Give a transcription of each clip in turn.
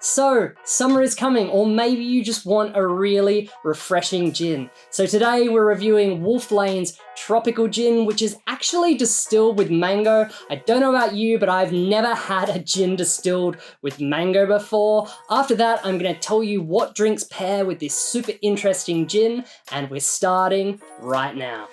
So, summer is coming, or maybe you just want a really refreshing gin. So today we're reviewing Wolf Lane's Tropical Gin, which is actually distilled with mango. I don't know about you, but I've never had a gin distilled with mango before. After that, I'm gonna tell you what drinks pair with this super interesting gin, and we're starting right now.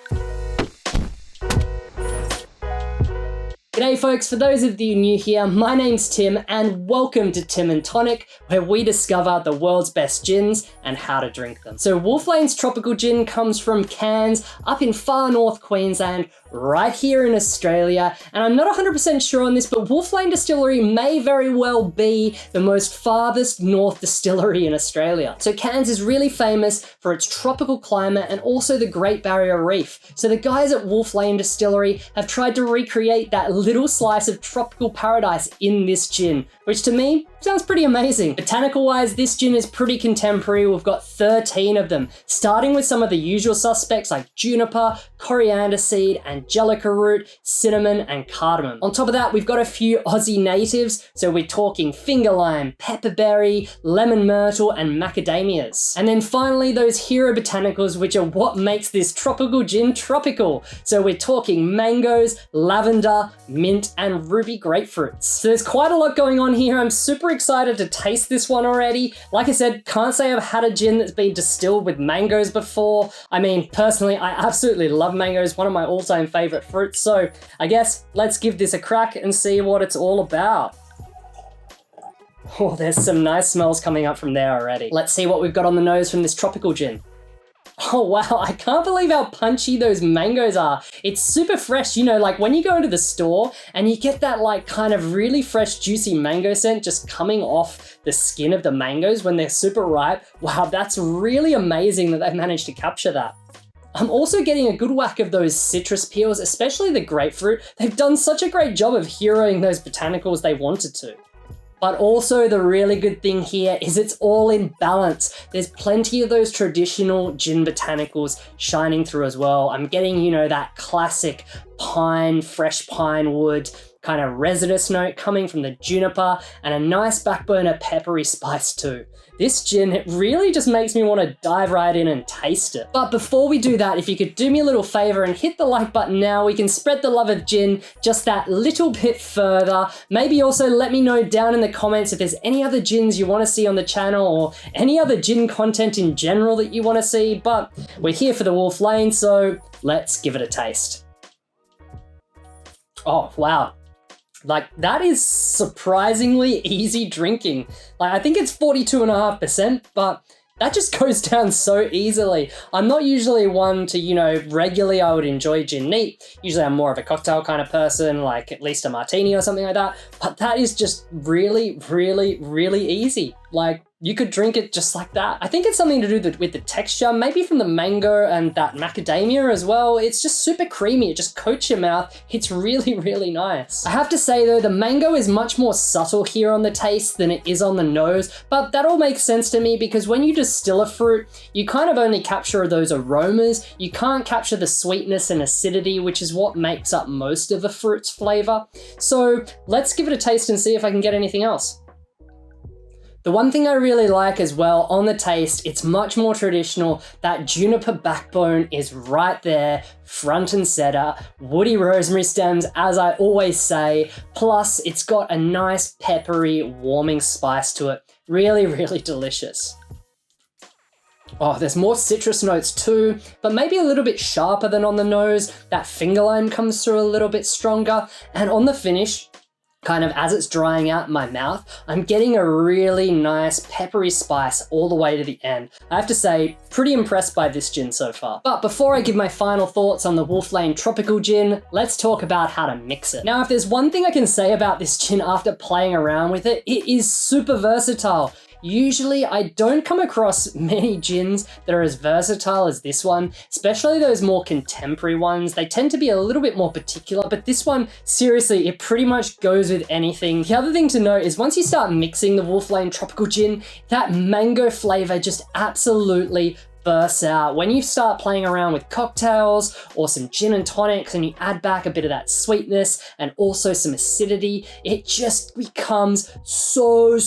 G'day folks, for those of you new here, my name's Tim and welcome to Tim and Tonic, where we discover the world's best gins and how to drink them. So Wolf Lane's Tropical Gin comes from Cairns up in far north Queensland, right here in Australia. And I'm not 100% sure on this, but Wolf Lane Distillery may very well be the most farthest north distillery in Australia. So Cairns is really famous for its tropical climate and also the Great Barrier Reef. So the guys at Wolf Lane Distillery have tried to recreate that little slice of tropical paradise in this gin, which to me sounds pretty amazing. Botanical wise, this gin is pretty contemporary. We've got 13 of them, starting with some of the usual suspects like juniper, coriander seed, angelica root, cinnamon, and cardamom. On top of that, we've got a few Aussie natives, so we're talking finger lime, pepperberry, lemon myrtle, and macadamias. And then finally, those hero botanicals, which are what makes this tropical gin tropical. So we're talking mangoes, lavender, mint, and ruby grapefruits. So there's quite a lot going on here. I'm super excited to taste this one already. Like I said, can't say I've had a gin that's been distilled with mangoes before. I mean, personally, I absolutely love mangoes, one of my all-time favorite fruits. So I guess let's give this a crack and see what it's all about. Oh, there's some nice smells coming up from there already. Let's see what we've got on the nose from this tropical gin. Oh wow, I can't believe how punchy those mangoes are. It's super fresh, you know, like when you go into the store and you get that like kind of really fresh juicy mango scent just coming off the skin of the mangoes when they're super ripe. Wow, that's really amazing that they've managed to capture that. I'm also getting a good whack of those citrus peels, especially the grapefruit. They've done such a great job of heroing those botanicals they wanted to. But also the really good thing here is it's all in balance. There's plenty of those traditional gin botanicals shining through as well. I'm getting, you know, that classic pine, fresh pine wood, kind of resinous note coming from the juniper and a nice backburner peppery spice too. This gin, it really just makes me want to dive right in and taste it. But before we do that, if you could do me a little favor and hit the like button now, we can spread the love of gin just that little bit further. Maybe also let me know down in the comments if there's any other gins you want to see on the channel or any other gin content in general that you want to see. But we're here for the Wolf Lane, so let's give it a taste. Oh, wow. Like, that is surprisingly easy drinking. Like, I think it's 42.5%, but that just goes down so easily. I'm not usually one to, you know, regularly I would enjoy gin neat. Usually I'm more of a cocktail kind of person, like at least a martini or something like that. But that is just really, really, really easy. Like, you could drink it just like that. I think it's something to do with the texture, maybe from the mango and that macadamia as well. It's just super creamy. It just coats your mouth. It's really, really nice. I have to say though, the mango is much more subtle here on the taste than it is on the nose, but that all makes sense to me because when you distill a fruit, you kind of only capture those aromas. You can't capture the sweetness and acidity, which is what makes up most of a fruit's flavor. So let's give it a taste and see if I can get anything else. The one thing I really like as well on the taste, it's much more traditional. That juniper backbone is right there, front and center. Woody rosemary stems, as I always say. Plus, it's got a nice peppery, warming spice to it. Really, really delicious. Oh, there's more citrus notes too, but maybe a little bit sharper than on the nose. That finger lime comes through a little bit stronger. And on the finish, kind of as it's drying out in my mouth, I'm getting a really nice peppery spice all the way to the end. I have to say, pretty impressed by this gin so far. But before I give my final thoughts on the Wolf Lane Tropical Gin, let's talk about how to mix it. Now, if there's one thing I can say about this gin after playing around with it, it is super versatile. Usually I don't come across many gins that are as versatile as this one, especially those more contemporary ones. They tend to be a little bit more particular, but this one, seriously, it pretty much goes with anything. The other thing to note is once you start mixing the Wolf Lane Tropical Gin, that mango flavor just absolutely bursts out. When you start playing around with cocktails or some gin and tonics and you add back a bit of that sweetness and also some acidity, it just becomes so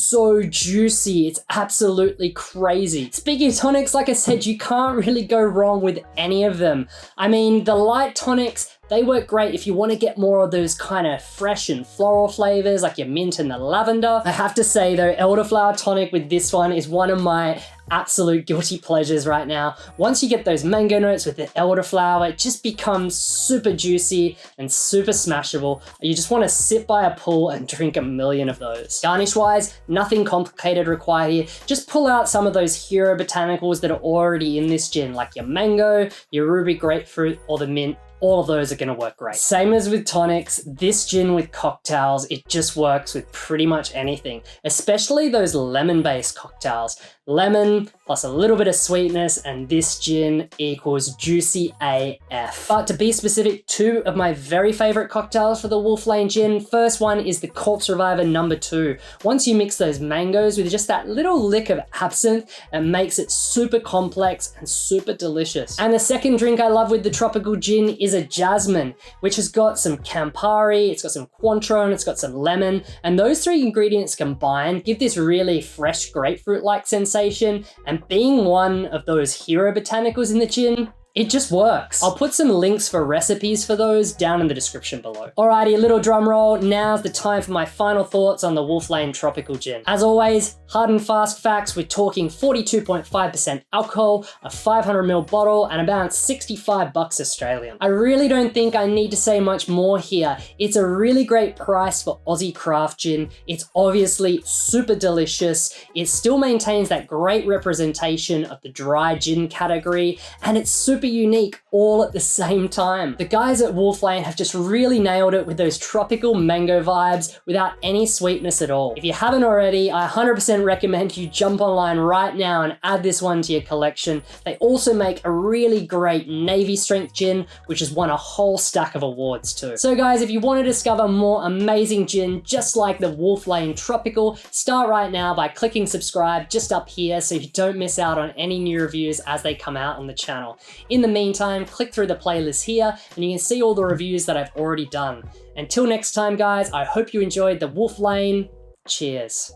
juicy. It's absolutely crazy. Speaking of tonics, like I said, you can't really go wrong with any of them. I mean, the light tonics, they work great if you want to get more of those kind of fresh and floral flavors like your mint and the lavender. I have to say though, elderflower tonic with this one is one of my absolute guilty pleasures right now. Once you get those mango notes with the elderflower, it just becomes super juicy and super smashable. You just want to sit by a pool and drink a million of those. Garnish wise, nothing complicated required here. Just pull out some of those hero botanicals that are already in this gin, like your mango, your ruby grapefruit, or the mint. All of those are gonna work great. Same as with tonics, this gin with cocktails, it just works with pretty much anything, especially those lemon-based cocktails. Lemon plus a little bit of sweetness, and this gin equals juicy AF. But to be specific, two of my very favorite cocktails for the Wolf Lane gin. First one is the Corpse Reviver No. 2. Once you mix those mangoes with just that little lick of absinthe, it makes it super complex and super delicious. And the second drink I love with the tropical gin is a jasmine, which has got some Campari, it's got some Cointreau, it's got some lemon, and those three ingredients combined give this really fresh grapefruit-like sensation. And being one of those hero botanicals in the gin, it just works. I'll put some links for recipes for those down in the description below. Alrighty, a little drum roll. Now's the time for my final thoughts on the Wolf Lane Tropical Gin. As always, hard and fast facts, we're talking 42.5% alcohol, a 500ml bottle, and about 65 bucks Australian. I really don't think I need to say much more here. It's a really great price for Aussie craft gin. It's obviously super delicious. It still maintains that great representation of the dry gin category, and it's super unique all at the same time. The guys at Wolf Lane have just really nailed it with those tropical mango vibes without any sweetness at all. If you haven't already, I 100% recommend you jump online right now and add this one to your collection. They also make a really great Navy strength gin, which has won a whole stack of awards too. So guys, if you want to discover more amazing gin just like the Wolf Lane Tropical, start right now by clicking subscribe just up here so you don't miss out on any new reviews as they come out on the channel. In the meantime, click through the playlist here and you can see all the reviews that I've already done. Until next time guys, I hope you enjoyed the Wolf Lane. Cheers.